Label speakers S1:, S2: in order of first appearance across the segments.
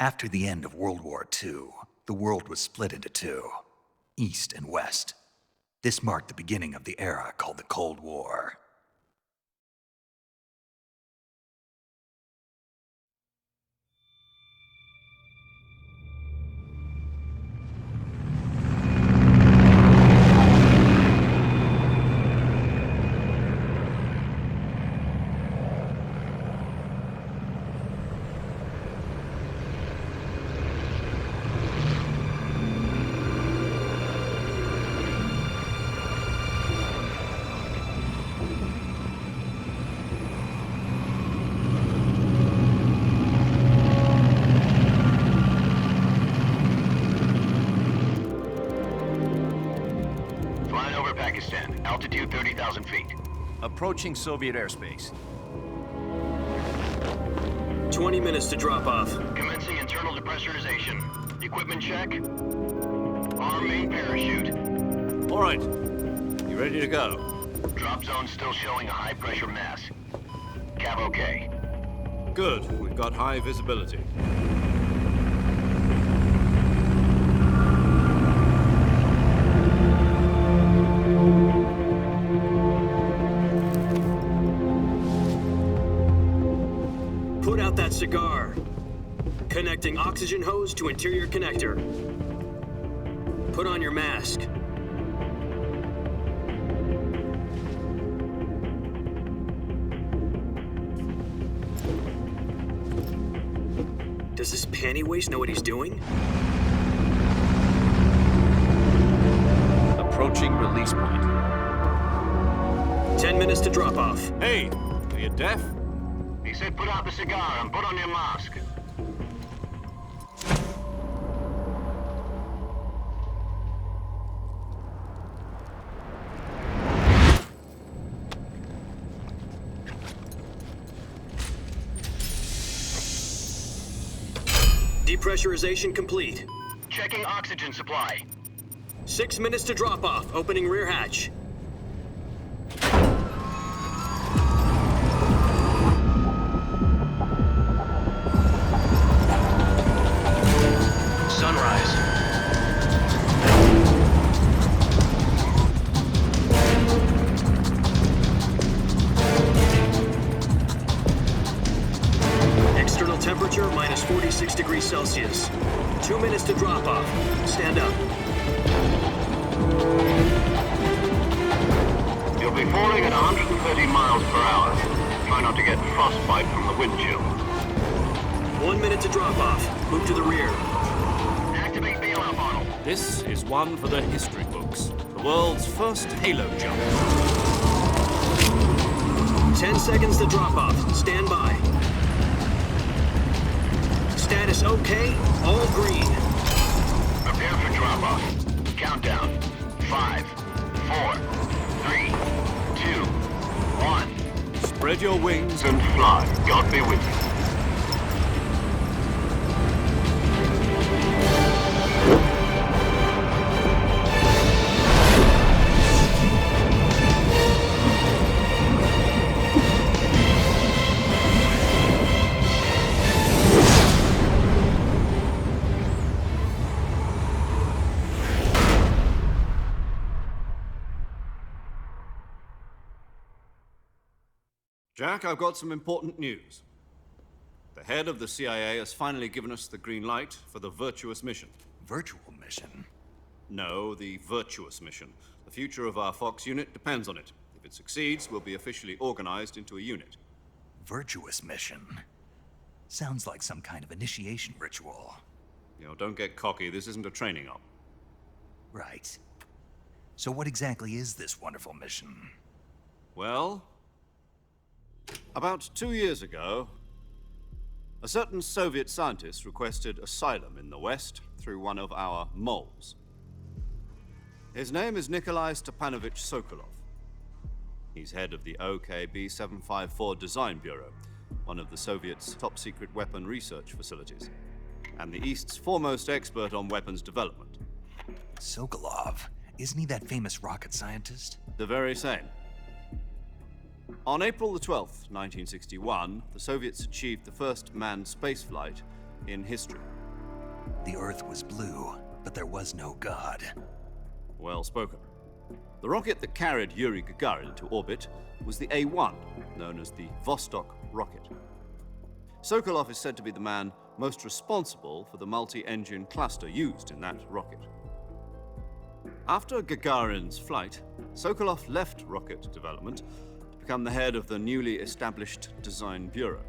S1: After the end of World War II, the world was split into two, East and West. This marked the beginning of the era called the Cold War.
S2: Altitude 30,000 feet.
S3: Approaching Soviet airspace.
S4: 20 minutes to drop off.
S2: Commencing internal depressurization. Equipment check. Arm main parachute.
S3: All right. You ready to go?
S2: Drop zone still showing a high pressure mass. Cav okay.
S3: Good. We've got high visibility.
S4: Put out that cigar. Connecting oxygen hose to interior connector. Put on your mask. Does this panty waste know what he's doing?
S3: Approaching release point.
S4: 10 minutes to drop off.
S3: Hey, are you deaf?
S2: He said put out the cigar and put on your mask.
S4: Depressurization complete.
S2: Checking oxygen supply.
S4: 6 minutes to drop off. Opening rear hatch.
S2: Sunrise.
S4: External temperature minus 46 degrees Celsius. 2 minutes to drop off. Stand up.
S2: You'll be falling at 130 miles per hour. Try not to get frostbite from the wind chill.
S4: 1 minute to drop off. Move to the rear.
S2: Activate bailout model.
S3: This is one for the history books. The world's first halo jump.
S4: 10 seconds to drop off. Stand by. Status okay. All green.
S2: Prepare for drop off. Countdown. 5, 4, 3, 2, 1.
S3: Spread your wings
S2: And fly. God be with you.
S3: Jack, I've got some important news. The head of the CIA has finally given us the green light for the Virtuous mission.
S1: Virtual mission?
S3: No, the Virtuous mission. The future of our Fox unit depends on it. If it succeeds, we'll be officially organized into a unit.
S1: Virtuous mission? Sounds like some kind of initiation ritual.
S3: You know, don't get cocky. This isn't a training op.
S1: Right. So what exactly is this wonderful mission?
S3: Well, about 2 years ago, a certain Soviet scientist requested asylum in the West through one of our moles. His name is Nikolai Stepanovich Sokolov. He's head of the OKB 754 Design Bureau, one of the Soviets' top-secret weapon research facilities, and the East's foremost expert on weapons development.
S1: Sokolov? Isn't he that famous rocket scientist?
S3: The very same. On April the 12th, 1961, the Soviets achieved the first manned spaceflight in history.
S1: The Earth was blue, but there was no God.
S3: Well spoken. The rocket that carried Yuri Gagarin into orbit was the A-1, known as the Vostok rocket. Sokolov is said to be the man most responsible for the multi-engine cluster used in that rocket. After Gagarin's flight, Sokolov left rocket development to become the head of the newly established Design Bureau.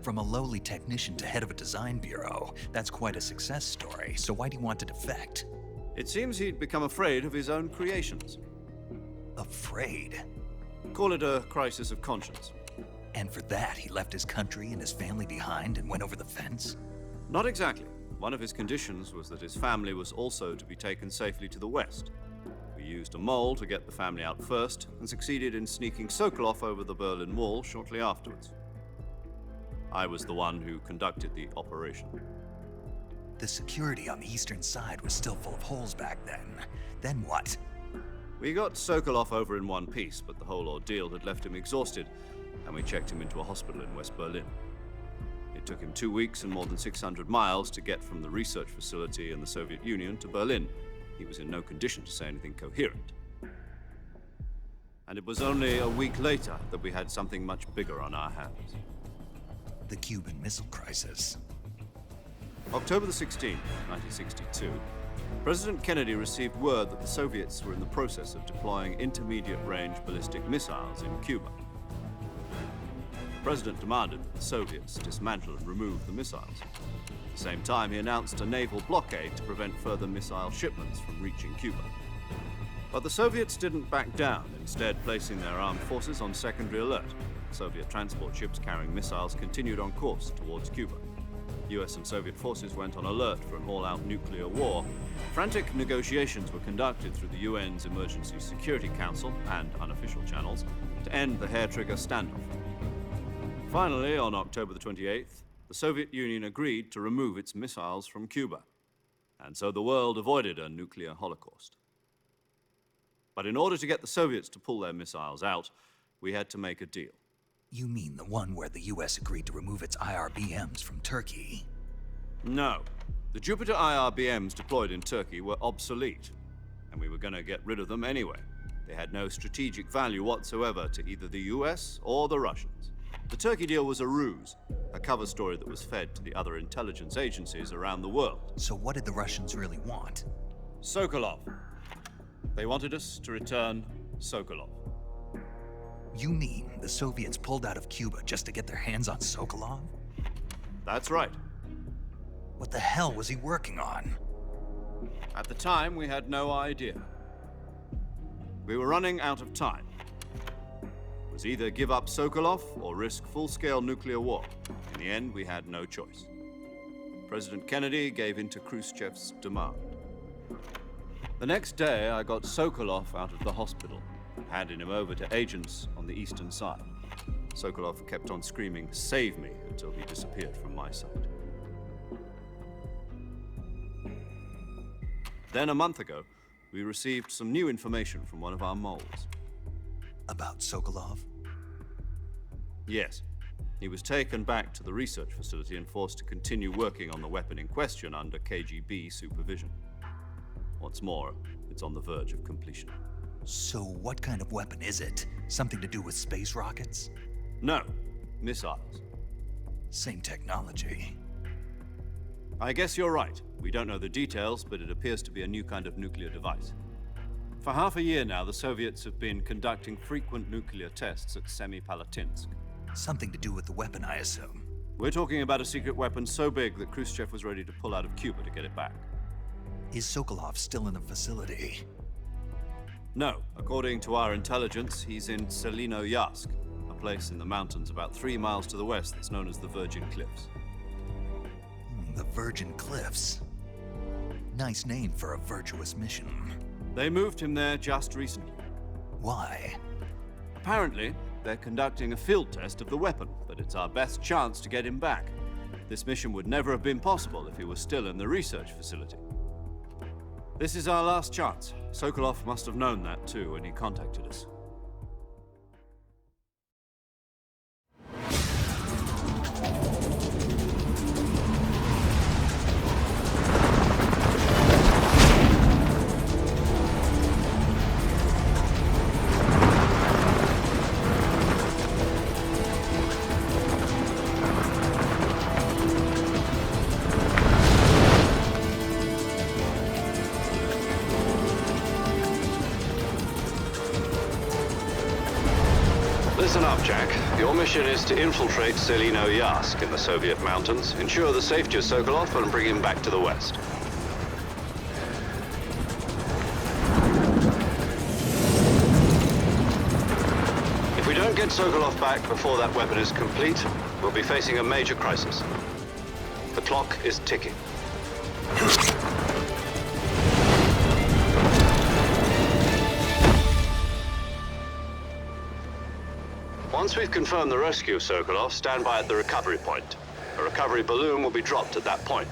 S1: From a lowly technician to head of a design bureau, that's quite a success story, so why'd he want to defect?
S3: It seems he'd become afraid of his own creations.
S1: Afraid?
S3: Call it a crisis of conscience.
S1: And for that, he left his country and his family behind and went over the fence?
S3: Not exactly. One of his conditions was that his family was also to be taken safely to the west. We used a mole to get the family out first and succeeded in sneaking Sokolov over the Berlin Wall shortly afterwards. I was the one who conducted the operation.
S1: The security on the eastern side was still full of holes back then. Then what?
S3: We got Sokolov over in one piece, but the whole ordeal had left him exhausted, and we checked him into a hospital in West Berlin. It took him 2 weeks and more than 600 miles to get from the research facility in the Soviet Union to Berlin. He was in no condition to say anything coherent. And it was only a week later that we had something much bigger on our hands.
S1: The Cuban Missile Crisis.
S3: October the 16th, 1962, President Kennedy received word that the Soviets were in the process of deploying intermediate-range ballistic missiles in Cuba. The President demanded that the Soviets dismantle and remove the missiles. At the same time, he announced a naval blockade to prevent further missile shipments from reaching Cuba. But the Soviets didn't back down, instead placing their armed forces on secondary alert. Soviet transport ships carrying missiles continued on course towards Cuba. US and Soviet forces went on alert for an all-out nuclear war. Frantic negotiations were conducted through the UN's Emergency Security Council and unofficial channels to end the hair-trigger standoff. Finally, on October the 28th, the Soviet Union agreed to remove its missiles from Cuba, and so the world avoided a nuclear holocaust. But in order to get the Soviets to pull their missiles out, we had to make a deal.
S1: You mean the one where the US agreed to remove its IRBMs from Turkey?
S3: No. The Jupiter IRBMs deployed in Turkey were obsolete, and we were going to get rid of them anyway. They had no strategic value whatsoever to either the US or the Russians. The Turkey deal was a ruse, a cover story that was fed to the other intelligence agencies around the world.
S1: So what did the Russians really want?
S3: Sokolov. They wanted us to return Sokolov.
S1: You mean the Soviets pulled out of Cuba just to get their hands on Sokolov?
S3: That's right.
S1: What the hell was he working on?
S3: At the time, we had no idea. We were running out of time. It was either give up Sokolov or risk full-scale nuclear war. In the end, we had no choice. President Kennedy gave in to Khrushchev's demand. The next day, I got Sokolov out of the hospital, handing him over to agents on the eastern side. Sokolov kept on screaming, "Save me," until he disappeared from my sight. Then a month ago, we received some new information from one of our moles.
S1: About Sokolov?
S3: Yes. He was taken back to the research facility and forced to continue working on the weapon in question under KGB supervision. What's more, it's on the verge of completion.
S1: So what kind of weapon is it? Something to do with space rockets?
S3: No, missiles.
S1: Same technology.
S3: I guess you're right. We don't know the details, but it appears to be a new kind of nuclear device. For half a year now, the Soviets have been conducting frequent nuclear tests at Semipalatinsk.
S1: Something to do with the weapon, I assume.
S3: We're talking about a secret weapon so big that Khrushchev was ready to pull out of Cuba to get it back.
S1: Is Sokolov still in the facility?
S3: No. According to our intelligence, he's in Selino-Yarsk, a place in the mountains about 3 miles to the west that's known as the Virgin Cliffs.
S1: The Virgin Cliffs. Nice name for a virtuous mission.
S3: They moved him there just recently.
S1: Why?
S3: Apparently, they're conducting a field test of the weapon, but it's our best chance to get him back. This mission would never have been possible if he was still in the research facility. This is our last chance. Sokolov must have known that too when he contacted us. mission is to infiltrate Selino-Yask in the Soviet mountains, ensure the safety of Sokolov, and bring him back to the West. If we don't get Sokolov back before that weapon is complete, we'll be facing a major crisis. The clock is ticking. Once we've confirmed the rescue of Sokolov, stand by at the recovery point. A recovery balloon will be dropped at that point.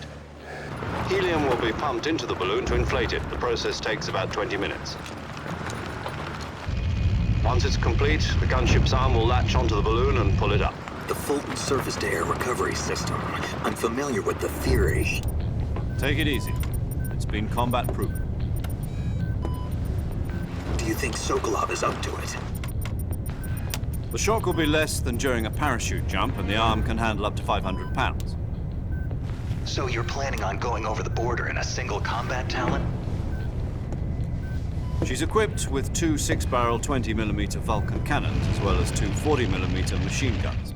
S3: Helium will be pumped into the balloon to inflate it. The process takes about 20 minutes. Once it's complete, the gunship's arm will latch onto the balloon and pull it up.
S5: The Fulton surface-to-air recovery system. I'm familiar with the theory.
S3: Take it easy. It's been combat-proven.
S5: Do you think Sokolov is up to it?
S3: The shock will be less than during a parachute jump, and the arm can handle up to 500 pounds.
S1: So you're planning on going over the border in a single combat talent?
S3: She's equipped with two 6-barrel 20mm Vulcan cannons, as well as two 40mm machine guns.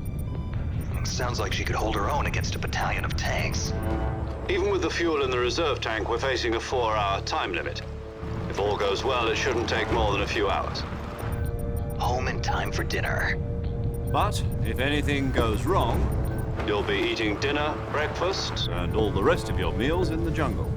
S1: Sounds like she could hold her own against a battalion of tanks.
S3: Even with the fuel in the reserve tank, we're facing a 4-hour time limit. If all goes well, it shouldn't take more than a few hours.
S1: Home in time for dinner.
S3: But if anything goes wrong, you'll be eating dinner, breakfast, and all the rest of your meals in the jungle.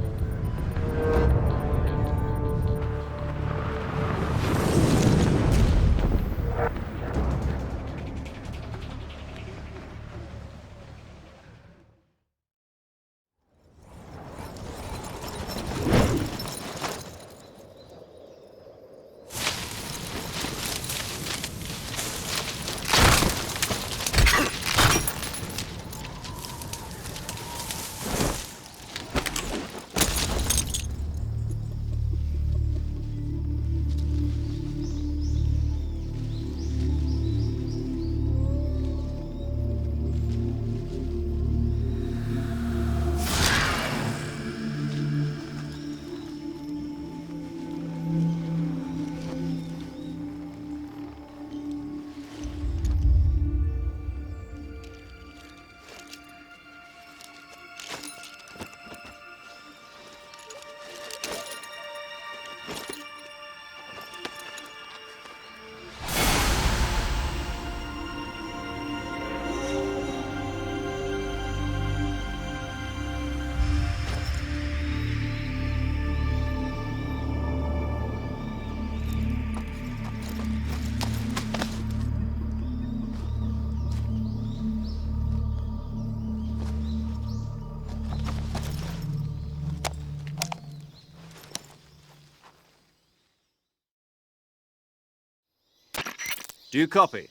S3: Do you copy?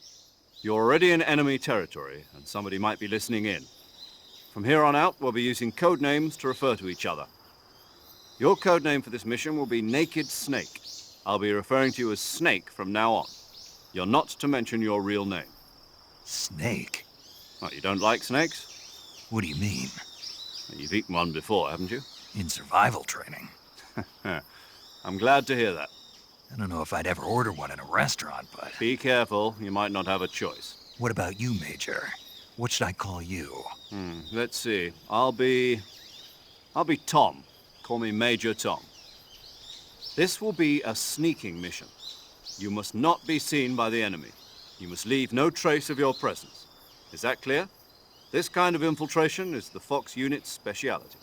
S3: You're already in enemy territory, and somebody might be listening in. From here on out, we'll be using code names to refer to each other. Your code name for this mission will be Naked Snake. I'll be referring to you as Snake from now on. You're not to mention your real name.
S1: Snake?
S3: Oh, you don't like snakes?
S1: What do you mean?
S3: You've eaten one before, haven't you?
S1: In survival training.
S3: I'm glad to hear that.
S1: I don't know if I'd ever order one in a restaurant, but...
S3: Be careful, you might not have a choice.
S1: What about you, Major? What should I call you?
S3: Let's see. I'll be Tom. Call me Major Tom. This will be a sneaking mission. You must not be seen by the enemy. You must leave no trace of your presence. Is that clear? This kind of infiltration is the Fox unit's speciality.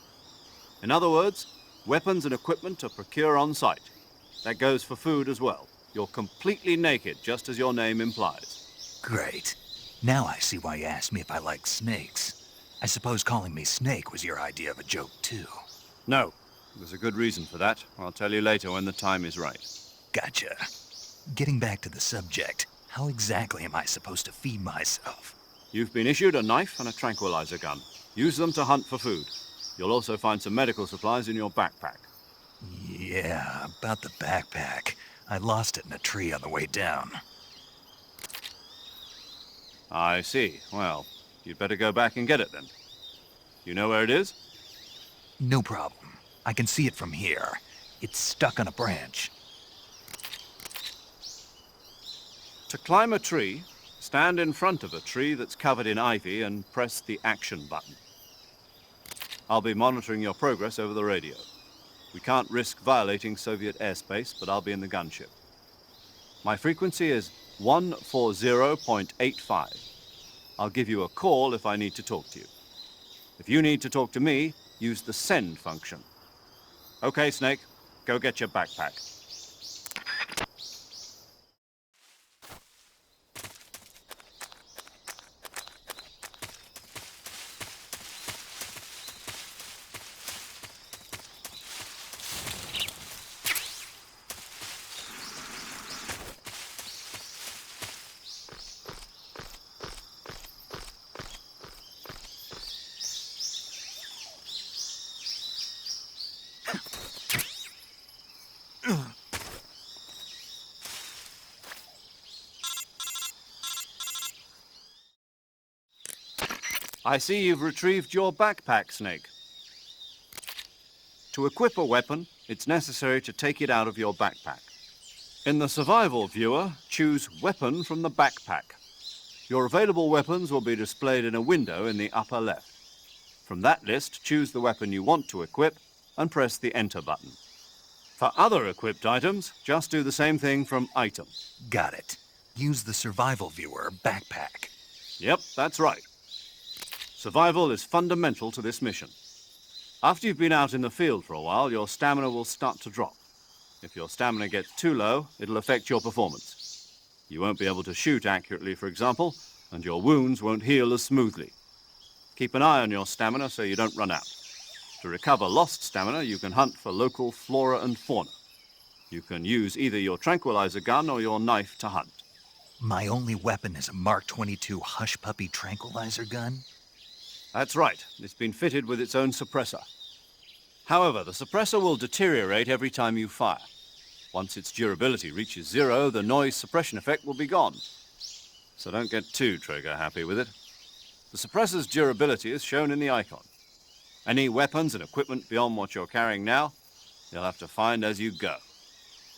S3: In other words, weapons and equipment are procured on site. That goes for food as well. You're completely naked, just as your name implies.
S1: Great. Now I see why you asked me if I like snakes. I suppose calling me Snake was your idea of a joke, too.
S3: No. There's a good reason for that. I'll tell you later when the time is right.
S1: Gotcha. Getting back to the subject, how exactly am I supposed to feed myself?
S3: You've been issued a knife and a tranquilizer gun. Use them to hunt for food. You'll also find some medical supplies in your backpack.
S1: Yeah, about the backpack. I lost it in a tree on the way down.
S3: I see. Well, you'd better go back and get it then. You know where it is?
S1: No problem. I can see it from here. It's stuck on a branch.
S3: To climb a tree, Stand in front of a tree that's covered in ivy and press the action button. I'll be monitoring your progress over the radio. We can't risk violating Soviet airspace, but I'll be in the gunship. My frequency is 140.85. I'll give you a call if I need to talk to you. If you need to talk to me, use the send function. Okay, Snake, go get your backpack. I see you've retrieved your backpack, Snake. To equip a weapon, it's necessary to take it out of your backpack. In the survival viewer, choose Weapon from the backpack. Your available weapons will be displayed in a window in the upper left. From that list, choose the weapon you want to equip and press the Enter button. For other equipped items, just do the same thing from Item.
S1: Got it. Use the survival viewer backpack.
S3: Yep, that's right. Survival is fundamental to this mission. After you've been out in the field for a while, your stamina will start to drop. If your stamina gets too low, it'll affect your performance. You won't be able to shoot accurately, for example, and your wounds won't heal as smoothly. Keep an eye on your stamina so you don't run out. To recover lost stamina, you can hunt for local flora and fauna. You can use either your tranquilizer gun or your knife to hunt.
S1: My only weapon is a Mark 22 Hush Puppy tranquilizer gun?
S3: That's right. It's been fitted with its own suppressor. However, the suppressor will deteriorate every time you fire. Once its durability reaches 0, the noise suppression effect will be gone. So don't get too trigger-happy with it. The suppressor's durability is shown in the icon. Any weapons and equipment beyond what you're carrying now, you'll have to find as you go.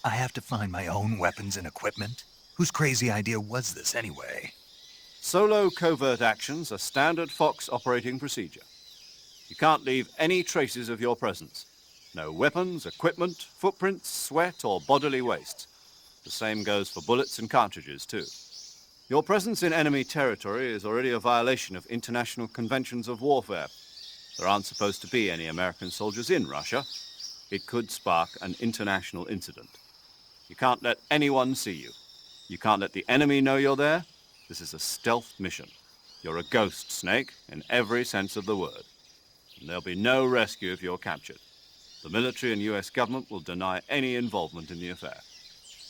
S1: I have to find my own weapons and equipment? Whose crazy idea was this anyway?
S3: Solo covert actions are standard Fox operating procedure. You can't leave any traces of your presence. No weapons, equipment, footprints, sweat, or bodily waste. The same goes for bullets and cartridges, too. Your presence in enemy territory is already a violation of international conventions of warfare. There aren't supposed to be any American soldiers in Russia. It could spark an international incident. You can't let anyone see you. You can't let the enemy know you're there. This is a stealth mission. You're a ghost, Snake, in every sense of the word. And there'll be no rescue if you're captured. The military and US government will deny any involvement in the affair.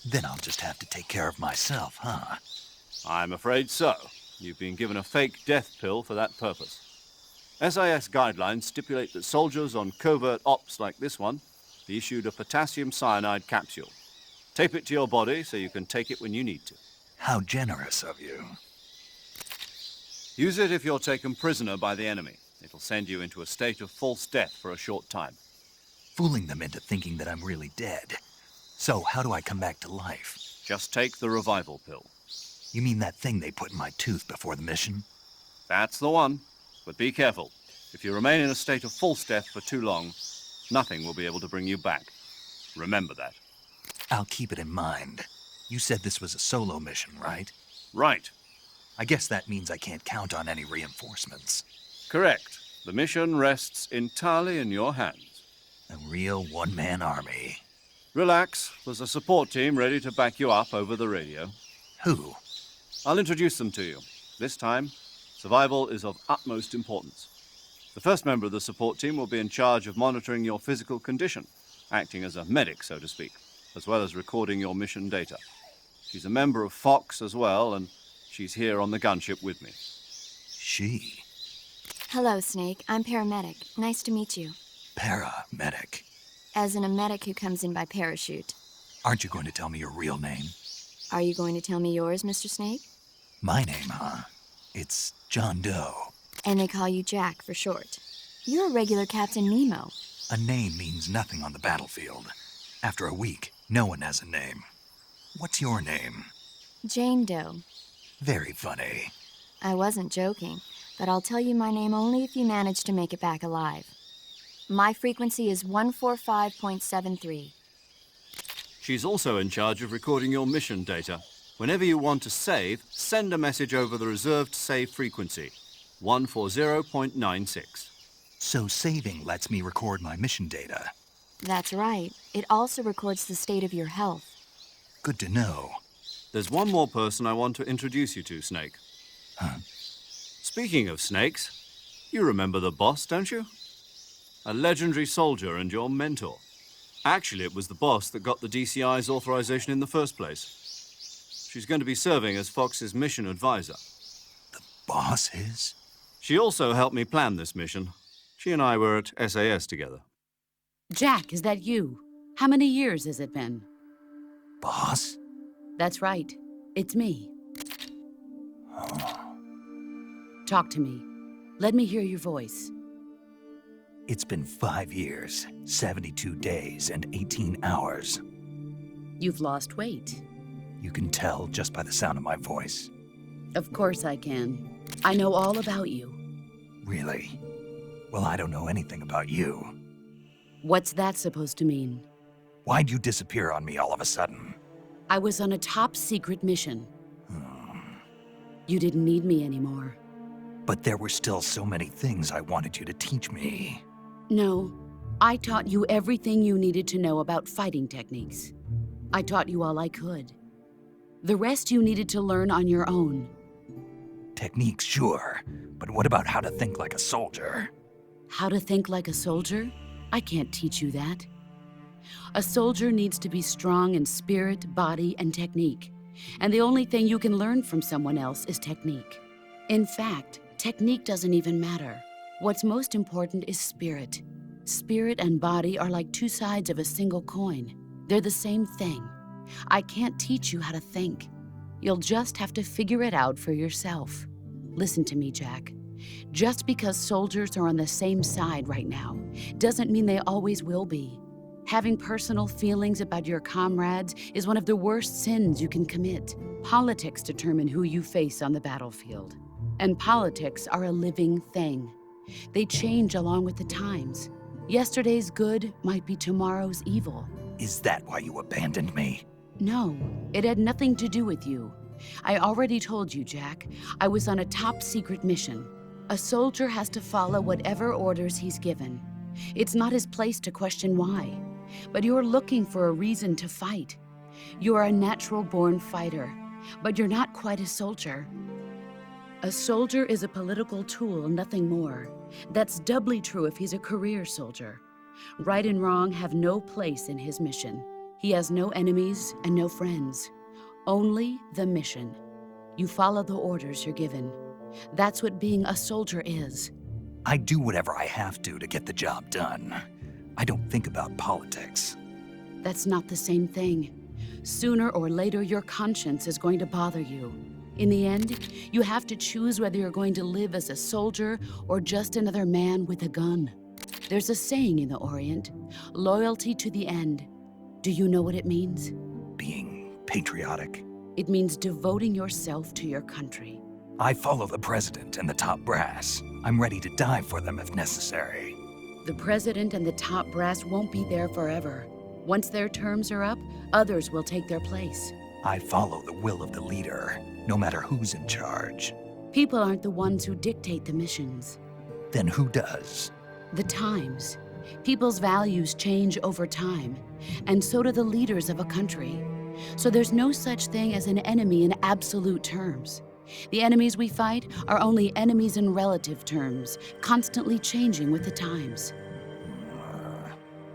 S1: Then I'll just have to take care of myself, huh?
S3: I'm afraid so. You've been given a fake death pill for that purpose. SIS guidelines stipulate that soldiers on covert ops like this one be issued a potassium cyanide capsule. Tape it to your body so you can take it when you need to.
S1: How generous of you.
S3: Use it if you're taken prisoner by the enemy. It'll send you into a state of false death for a short time.
S1: Fooling them into thinking that I'm really dead. So how do I come back to life?
S3: Just take the revival pill.
S1: You mean that thing they put in my tooth before the mission?
S3: That's the one. But be careful. If you remain in a state of false death for too long, nothing will be able to bring you back. Remember that.
S1: I'll keep it in mind. You said this was a solo mission, right?
S3: Right.
S1: I guess that means I can't count on any reinforcements.
S3: Correct. The mission rests entirely in your hands.
S1: A real one-man army.
S3: Relax. There's a support team ready to back you up over the radio.
S1: Who?
S3: I'll introduce them to you. This time, survival is of utmost importance. The first member of the support team will be in charge of monitoring your physical condition, acting as a medic, so to speak, as well as recording your mission data. She's a member of Fox as well, and she's here on the gunship with me.
S1: She?
S6: Hello, Snake. I'm paramedic. Nice to meet you.
S1: Paramedic.
S6: As in a medic who comes in by parachute.
S1: Aren't you going to tell me your real name?
S6: Are you going to tell me yours, Mr. Snake?
S1: My name, huh? It's John Doe.
S6: And they call you Jack for short. You're a regular Captain Nemo.
S1: A name means nothing on the battlefield. After a week, no one has a name. What's your name?
S6: Jane Doe.
S1: Very funny.
S6: I wasn't joking, but I'll tell you my name only if you manage to make it back alive. My frequency is 145.73.
S3: She's also in charge of recording your mission data. Whenever you want to save, send a message over the reserved save frequency, 140.96.
S1: So saving lets me record my mission data.
S6: That's right. It also records the state of your health.
S1: Good to know.
S3: There's one more person I want to introduce you to, Snake.
S1: Huh?
S3: Speaking of snakes, you remember the boss, don't you? A legendary soldier and your mentor. Actually, it was the boss that got the DCI's authorization in the first place. She's going to be serving as Fox's mission advisor.
S1: The boss is?
S3: She also helped me plan this mission. She and I were at SAS together.
S7: Jack, is that you? How many years has it been?
S1: Boss?
S7: That's right. It's me. Talk to me. Let me hear your voice.
S1: It's been 5 years, 72 days, and 18 hours.
S7: You've lost weight.
S1: You can tell just by the sound of my voice.
S7: Of course I can. I know all about you.
S1: Really? Well, I don't know anything about you.
S7: What's that supposed to mean?
S1: Why'd you disappear on me all of a sudden?
S7: I was on a top-secret mission. You didn't need me anymore.
S1: But there were still so many things I wanted you to teach me.
S7: No, I taught you everything you needed to know about fighting techniques. I taught you all I could. The rest you needed to learn on your own.
S1: Techniques, sure. But what about how to think like a soldier?
S7: How to think like a soldier? I can't teach you that. A soldier needs to be strong in spirit, body, and technique. And the only thing you can learn from someone else is technique. In fact, technique doesn't even matter. What's most important is spirit. Spirit and body are like two sides of a single coin. They're the same thing. I can't teach you how to think. You'll just have to figure it out for yourself. Listen to me, Jack. Just because soldiers are on the same side right now doesn't mean they always will be. Having personal feelings about your comrades is one of the worst sins you can commit. Politics determine who you face on the battlefield. And politics are a living thing. They change along with the times. Yesterday's good might be tomorrow's evil.
S1: Is that why you abandoned me?
S7: No, it had nothing to do with you. I already told you, Jack. I was on a top-secret mission. A soldier has to follow whatever orders he's given. It's not his place to question why. But you're looking for a reason to fight. You're a natural-born fighter, but you're not quite a soldier. A soldier is a political tool, nothing more. That's doubly true if he's a career soldier. Right and wrong have no place in his mission. He has no enemies and no friends. Only the mission. You follow the orders you're given. That's what being a soldier is.
S1: I do whatever I have to get the job done. I don't think about politics.
S7: That's not the same thing. Sooner or later, your conscience is going to bother you. In the end, you have to choose whether you're going to live as a soldier or just another man with a gun. There's a saying in the Orient, loyalty to the end. Do you know what it means?
S1: Being patriotic.
S7: It means devoting yourself to your country.
S1: I follow the president and the top brass. I'm ready to die for them if necessary.
S7: The president and the top brass won't be there forever. Once their terms are up, others will take their place.
S1: I follow the will of the leader, no matter who's in charge.
S7: People aren't the ones who dictate the missions.
S1: Then who does?
S7: The times. People's values change over time, and so do the leaders of a country. So there's no such thing as an enemy in absolute terms. The enemies we fight are only enemies in relative terms, constantly changing with the times.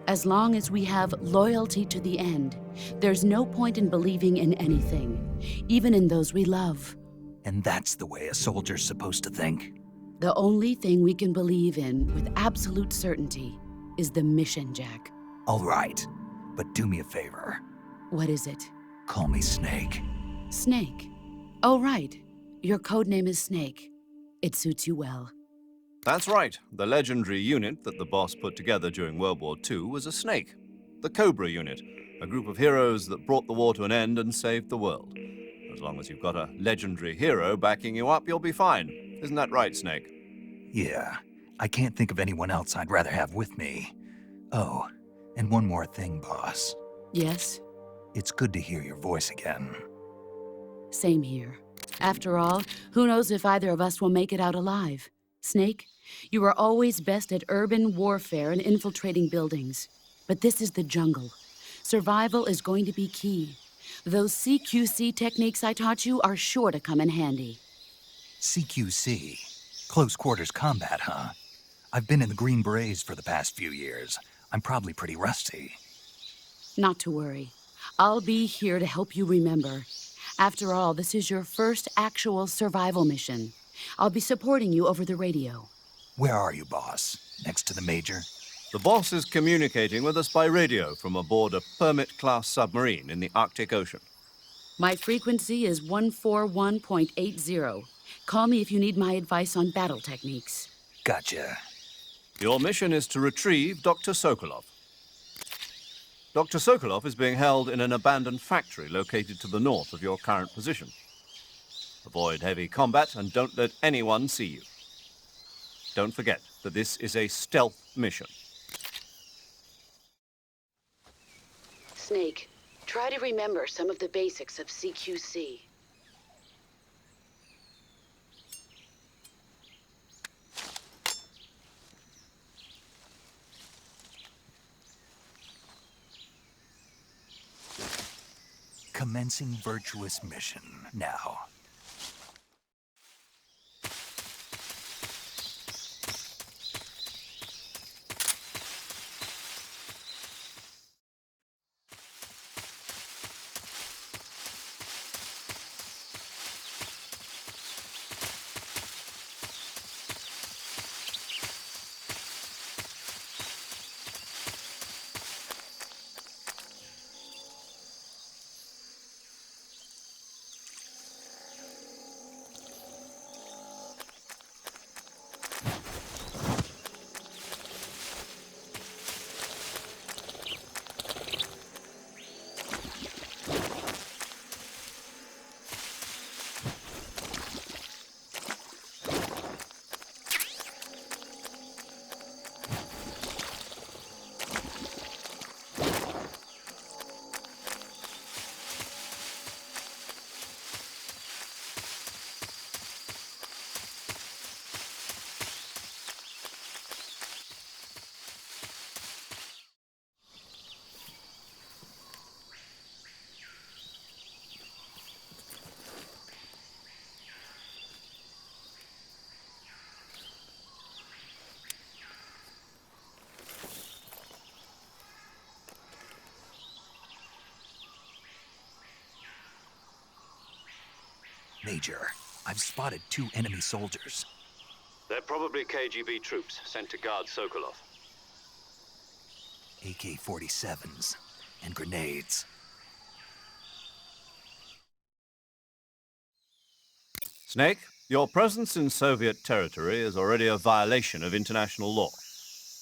S7: As long as we have loyalty to the end, there's no point in believing in anything, even in those we love.
S1: And that's the way a soldier's supposed to think?
S7: The only thing we can believe in with absolute certainty is the mission, Jack.
S1: All right, but do me a favor.
S7: What is it?
S1: Call me Snake.
S7: Snake. Oh, right. Your code name is Snake. It suits you well.
S3: That's right. The legendary unit that the boss put together during World War II was a snake. The Cobra unit, a group of heroes that brought the war to an end and saved the world. As long as you've got a legendary hero backing you up, you'll be fine. Isn't that right, Snake?
S1: Yeah, I can't think of anyone else I'd rather have with me. Oh, and one more thing, boss.
S7: Yes,
S1: It's good to hear your voice again.
S7: same here. After all, who knows if either of us will make it out alive? Snake, you are always best at urban warfare and infiltrating buildings. But this is the jungle. Survival is going to be key. Those CQC techniques I taught you are sure to come in handy.
S1: CQC. Close quarters combat, huh? I've been in the Green Berets for the past few years. I'm probably pretty rusty.
S7: Not to worry. I'll be here to help you remember. After all, this is your first actual survival mission. I'll be supporting you over the radio.
S1: Where are you, boss? Next to the Major?
S3: The boss is communicating with us by radio from aboard a Permit-class submarine in the Arctic Ocean.
S7: My frequency is 141.80. Call me if you need my advice on battle techniques.
S1: Gotcha.
S3: Your mission is to retrieve Dr. Sokolov. Dr. Sokolov is being held in an abandoned factory located to the north of your current position. Avoid heavy combat and don't let anyone see you. Don't forget that this is a stealth mission.
S7: Snake, try to remember some of the basics of CQC.
S1: Commencing Virtuous mission now. Major, I've spotted 2 enemy soldiers.
S2: They're probably KGB troops sent to guard Sokolov.
S1: AK-47s and grenades.
S3: Snake, your presence in Soviet territory is already a violation of international law.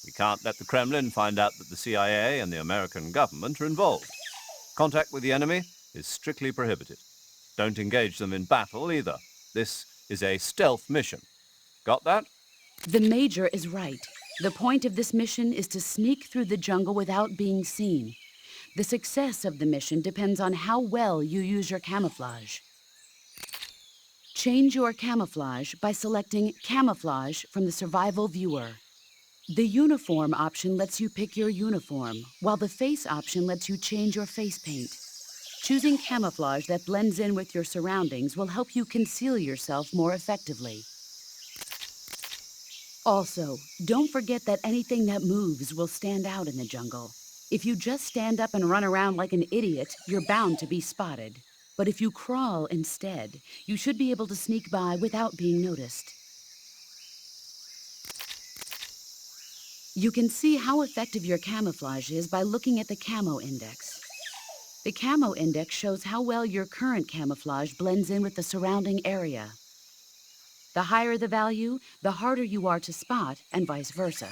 S3: We can't let the Kremlin find out that the CIA and the American government are involved. Contact with the enemy is strictly prohibited. Don't engage them in battle either. This is a stealth mission. Got that?
S7: The Major is right. The point of this mission is to sneak through the jungle without being seen. The success of the mission depends on how well you use your camouflage. Change your camouflage by selecting Camouflage from the Survival Viewer. The Uniform option lets you pick your uniform, while the Face option lets you change your face paint. Choosing camouflage that blends in with your surroundings will help you conceal yourself more effectively. Also, don't forget that anything that moves will stand out in the jungle. If you just stand up and run around like an idiot, you're bound to be spotted. But if you crawl instead, you should be able to sneak by without being noticed. You can see how effective your camouflage is by looking at the Camo Index. The Camo Index shows how well your current camouflage blends in with the surrounding area. The higher the value, the harder you are to spot, and vice versa.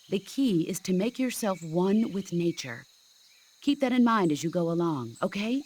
S7: The key is to make yourself one with nature. Keep that in mind as you go along, okay?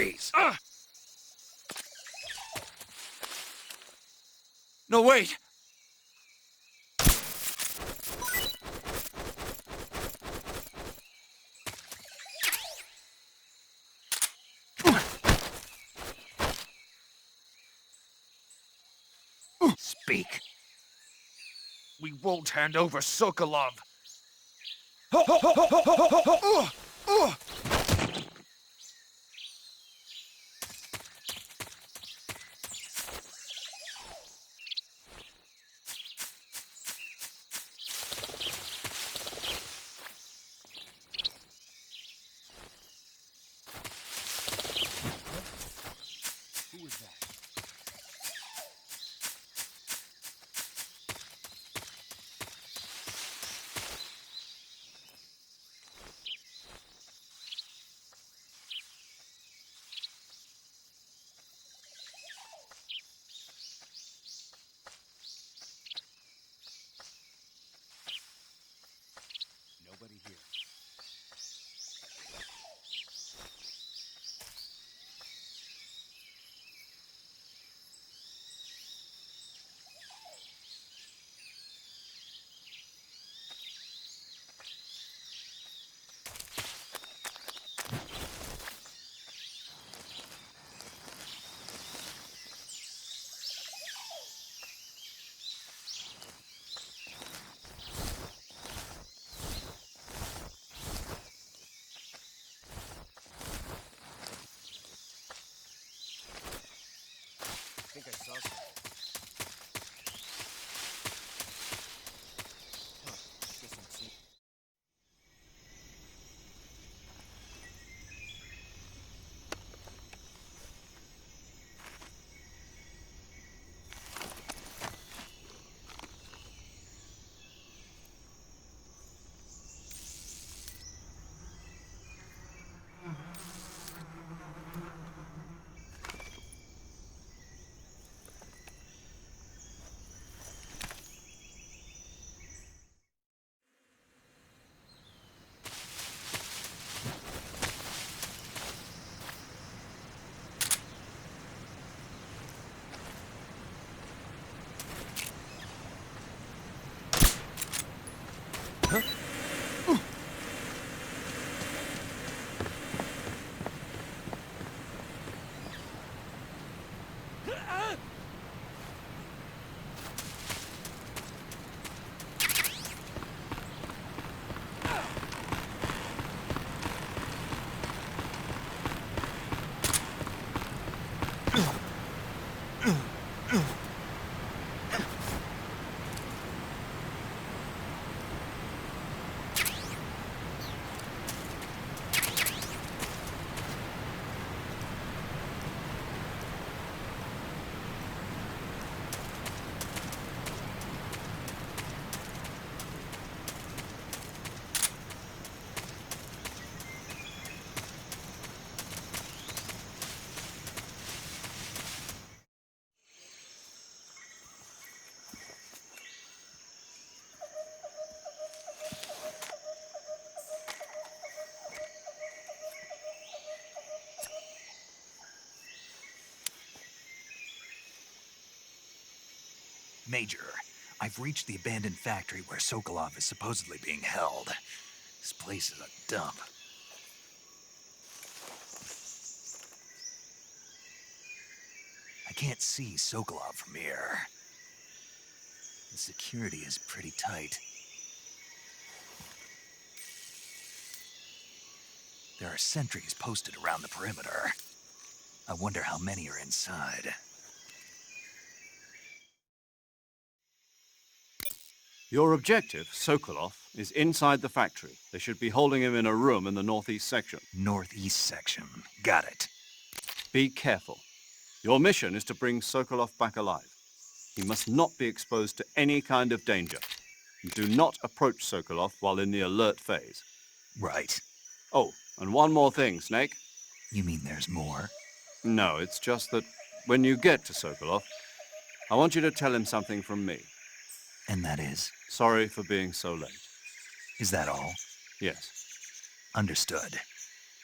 S1: Freeze! No, wait! Speak.
S8: We won't hand over Sokolov. Nobody here. I think I saw something. Guess I'm seeing.
S1: Major, I've reached the abandoned factory where Sokolov is supposedly being held. This place is a dump. I can't see Sokolov from here. The security is pretty tight. There are sentries posted around the perimeter. I wonder how many are inside.
S3: Your objective, Sokolov, is inside the factory. They should be holding him in a room in the northeast section.
S1: Northeast section. Got it.
S3: Be careful. Your mission is to bring Sokolov back alive. He must not be exposed to any kind of danger. And do not approach Sokolov while in the alert phase.
S1: Right.
S3: Oh, and one more thing, Snake.
S1: You mean there's more?
S3: No, it's just that when you get to Sokolov, I want you to tell him something from me.
S1: And that is?
S3: Sorry for being so late.
S1: Is that all?
S3: Yes.
S1: Understood.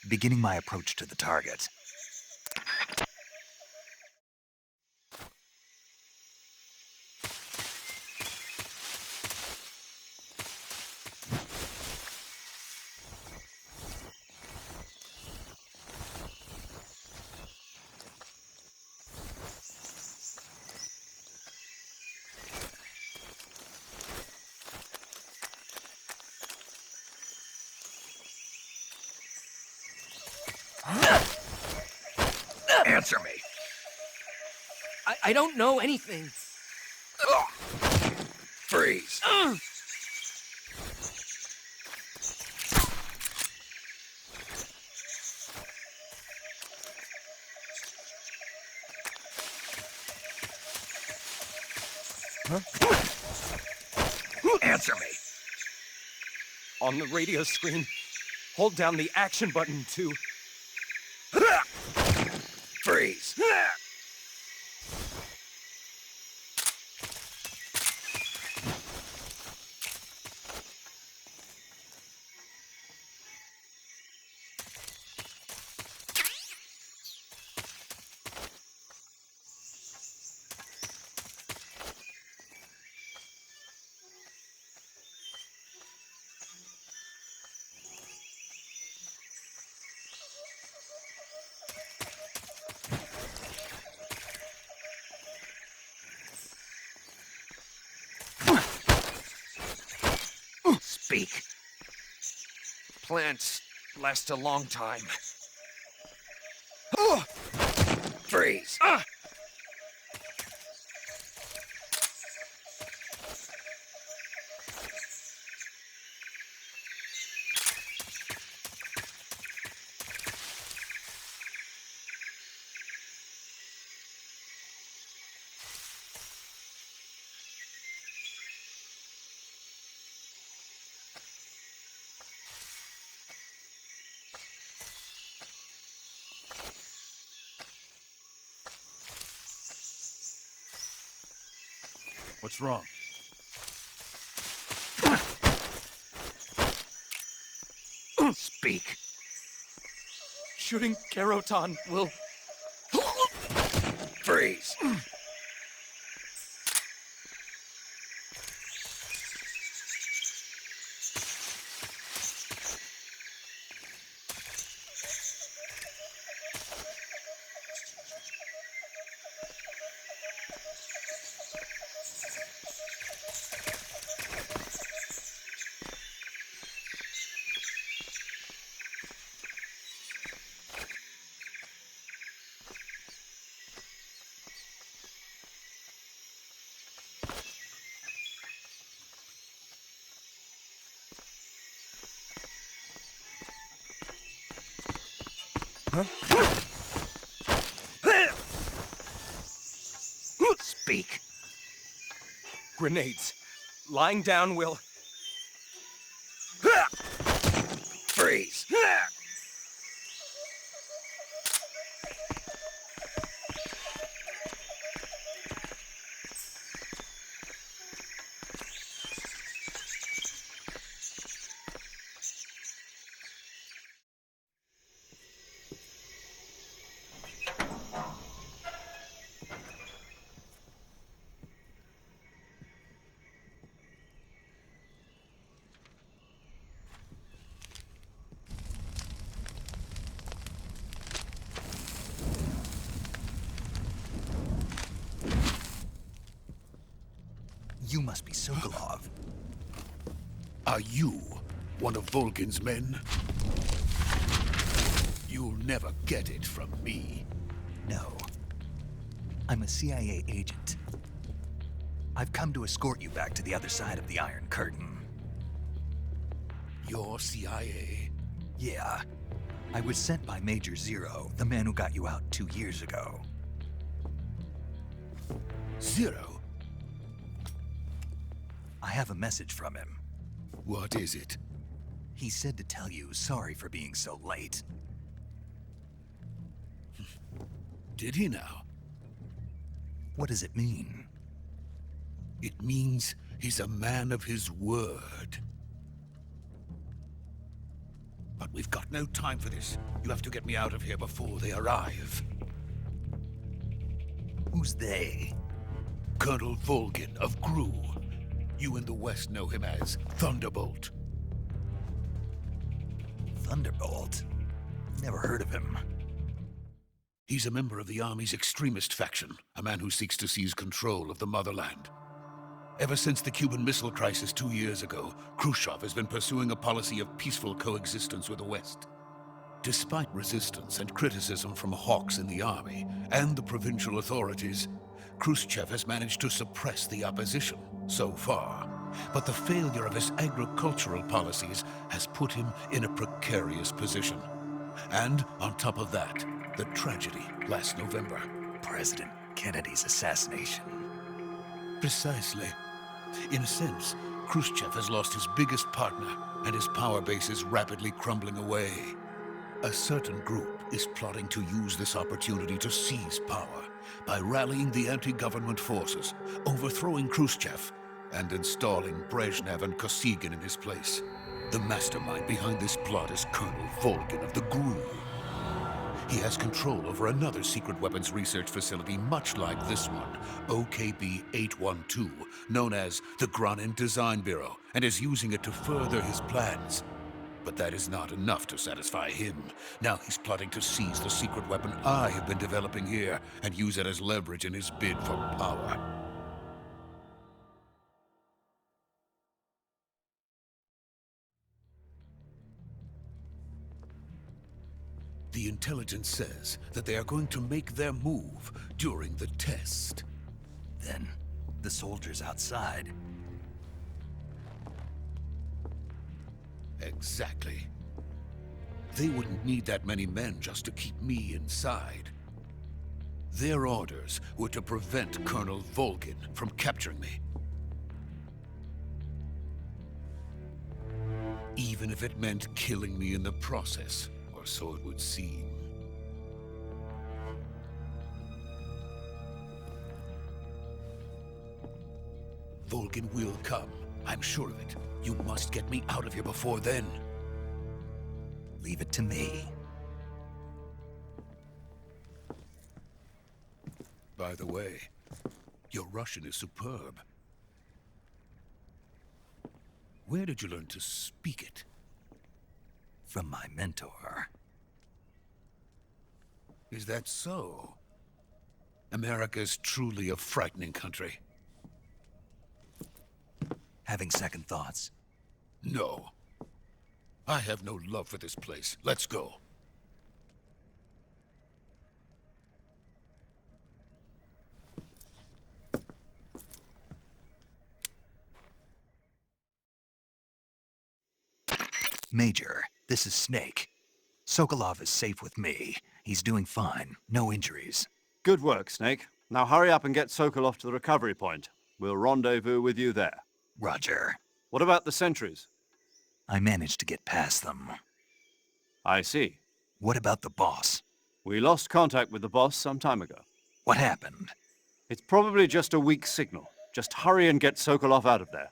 S1: Beginning my approach to the target.
S8: Answer me.
S9: I don't know anything.
S8: Freeze. Answer me.
S9: On the radio screen, hold down the action button to...
S8: Freeze. Speak.
S9: Plants last a long time.
S8: Freeze.
S9: What's wrong?
S8: Speak.
S9: Shooting Keroton will...
S8: Freeze. Speak.
S9: Grenades. Lying down will...
S8: Freeze.
S1: You must be Sokolov.
S10: Are you one of Volgin's men? You'll never get it from me.
S1: No. I'm a CIA agent. I've come to escort you back to the other side of the Iron Curtain.
S10: You're CIA?
S1: Yeah. I was sent by Major Zero, the man who got you out 2 years ago.
S10: Zero?
S1: I have a message from him.
S10: What is it?
S1: He said to tell you sorry for being so late.
S10: Did he now?
S1: What does it mean?
S10: It means he's a man of his word. But we've got no time for this. You have to get me out of here before they arrive.
S1: Who's they?
S10: Colonel Volgin of Gru. You in the West know him as Thunderbolt.
S1: Thunderbolt? Never heard of him.
S10: He's a member of the Army's extremist faction, a man who seeks to seize control of the motherland. Ever since the Cuban Missile Crisis 2 years ago, Khrushchev has been pursuing a policy of peaceful coexistence with the West. Despite resistance and criticism from hawks in the army and the provincial authorities, Khrushchev has managed to suppress the opposition so far. But the failure of his agricultural policies has put him in a precarious position. And on top of that, the tragedy last November.
S1: President Kennedy's assassination.
S10: Precisely. In a sense, Khrushchev has lost his biggest partner, and his power base is rapidly crumbling away. A certain group is plotting to use this opportunity to seize power by rallying the anti-government forces, overthrowing Khrushchev, and installing Brezhnev and Kosygin in his place. The mastermind behind this plot is Colonel Volgin of the GRU. He has control over another secret weapons research facility much like this one, OKB-812, known as the Granin Design Bureau, and is using it to further his plans. But that is not enough to satisfy him. Now he's plotting to seize the secret weapon I have been developing here and use it as leverage in his bid for power. The intelligence says that they are going to make their move during the test.
S1: Then, the soldiers outside.
S10: Exactly. They wouldn't need that many men just to keep me inside. Their orders were to prevent Colonel Volgin from capturing me. Even if it meant killing me in the process, or so it would seem. Volgin will come. I'm sure of it. You must get me out of here before then.
S1: Leave it to me.
S10: By the way, your Russian is superb. Where did you learn to speak it?
S1: From my mentor.
S10: Is that so? America is truly a frightening country.
S1: Having second thoughts?
S10: No. I have no love for this place. Let's go.
S1: Major, this is Snake. Sokolov is safe with me. He's doing fine. No injuries.
S3: Good work, Snake. Now hurry up and get Sokolov to the recovery point. We'll rendezvous with you there.
S1: Roger.
S3: What about the sentries?
S1: I managed to get past them.
S3: I see.
S1: What about the boss?
S3: We lost contact with the boss some time ago.
S1: What happened?
S3: It's probably just a weak signal. Just hurry and get Sokolov out of there.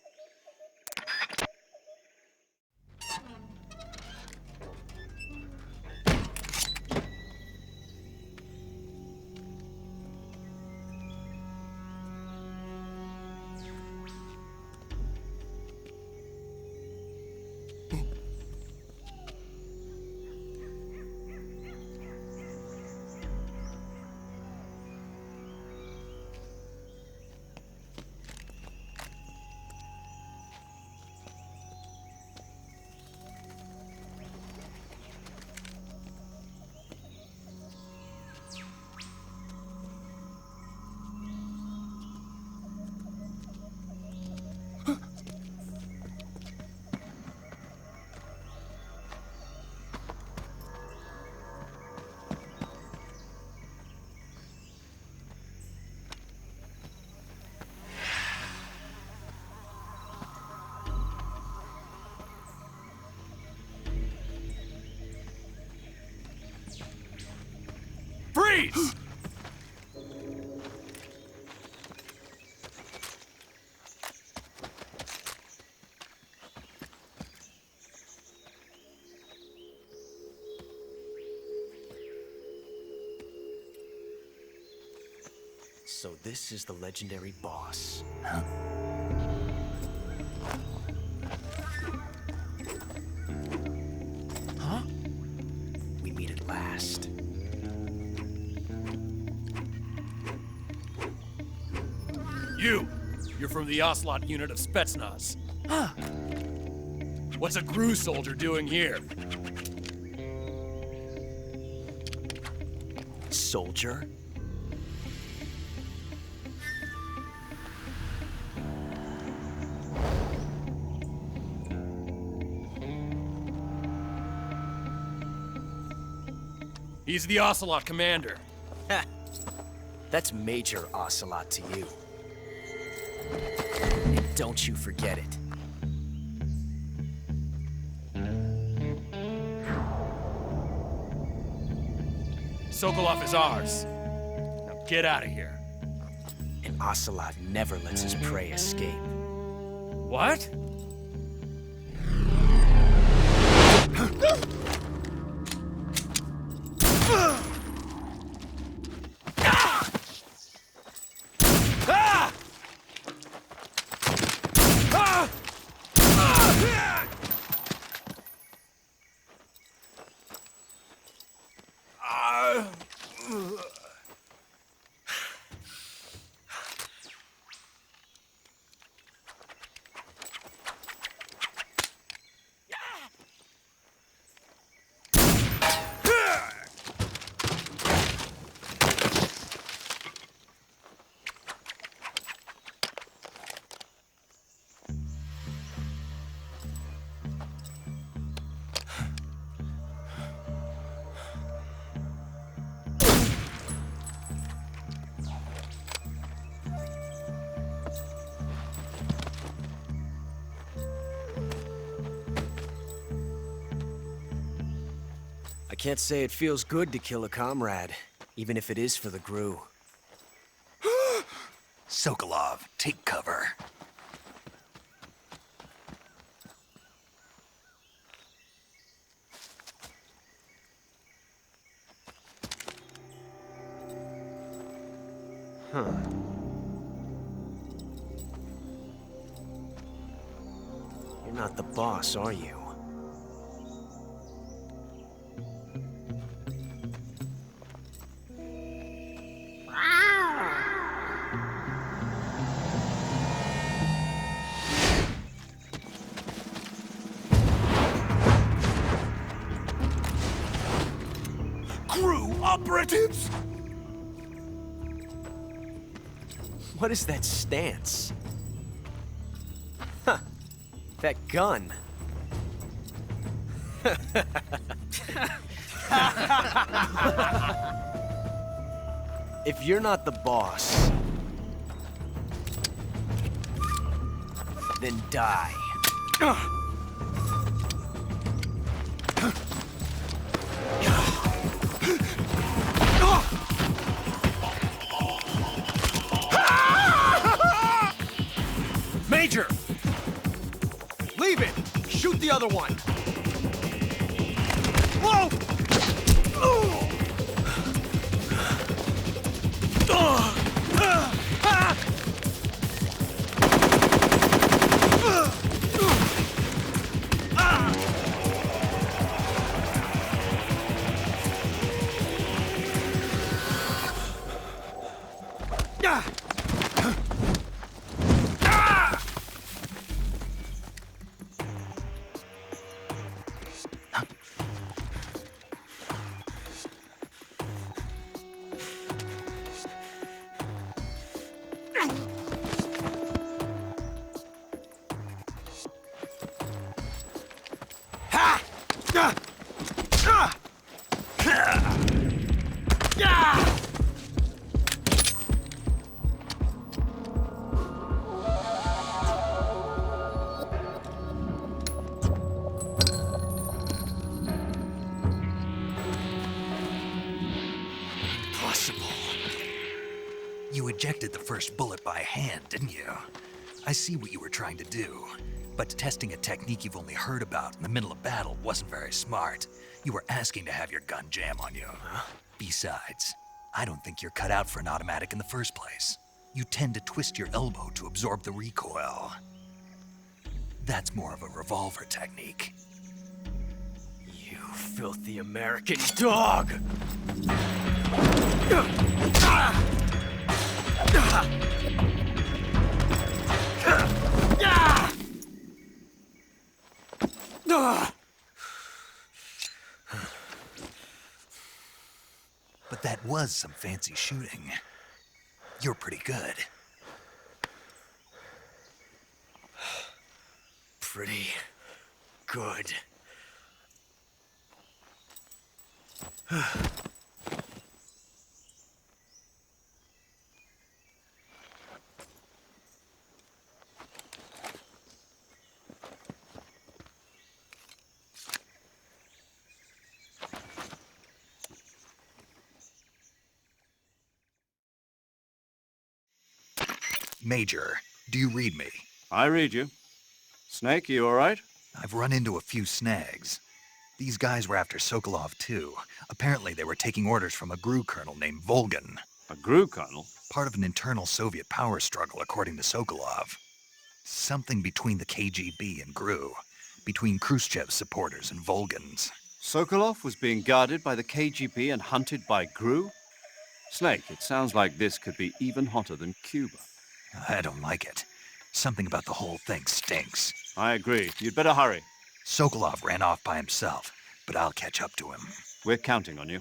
S8: Freeze!
S11: So this is the legendary boss.
S1: Huh?
S11: Huh? We meet at last.
S9: You're from the Ocelot unit of Spetsnaz. Huh. What's a GRU soldier doing here?
S11: Soldier?
S9: He's the Ocelot commander.
S11: Ha! That's Major Ocelot to you. And don't you forget it.
S9: Sokolov is ours. Now get out of here.
S11: And Ocelot never lets his prey escape.
S9: What?
S11: I can't say it feels good to kill a comrade, even if it is for the GRU.
S1: Sokolov, take cover.
S11: Huh. You're not the boss, are you?
S1: GRU operatives!
S11: What is that stance? Huh. That gun. If you're not the boss, then die.
S9: Major!
S5: Leave it! Shoot the other one!
S9: Whoa!
S1: You ejected the first bullet by hand, didn't you? I see what you were trying to do. But testing a technique you've only heard about in the middle of battle wasn't very smart. You were asking to have your gun jam on you. Besides, I don't think you're cut out for an automatic in the first place. You tend to twist your elbow to absorb the recoil. That's more of a revolver technique.
S11: You filthy American dog!
S1: But that was some fancy shooting. You're pretty good.
S11: Pretty good.
S1: Major, do you read me?
S3: I read you. Snake, you all right?
S1: I've run into a few snags. These guys were after Sokolov too. Apparently they were taking orders from a GRU colonel named Volgan.
S3: A GRU colonel?
S1: Part of an internal Soviet power struggle, according to Sokolov. Something between the KGB and GRU. Between Khrushchev's supporters and Volgan's.
S3: Sokolov was being guarded by the KGB and hunted by GRU? Snake, it sounds like this could be even hotter than Cuba.
S1: I don't like it. Something about the whole thing stinks.
S3: I agree. You'd better hurry.
S1: Sokolov ran off by himself, but I'll catch up to him.
S3: We're counting on you.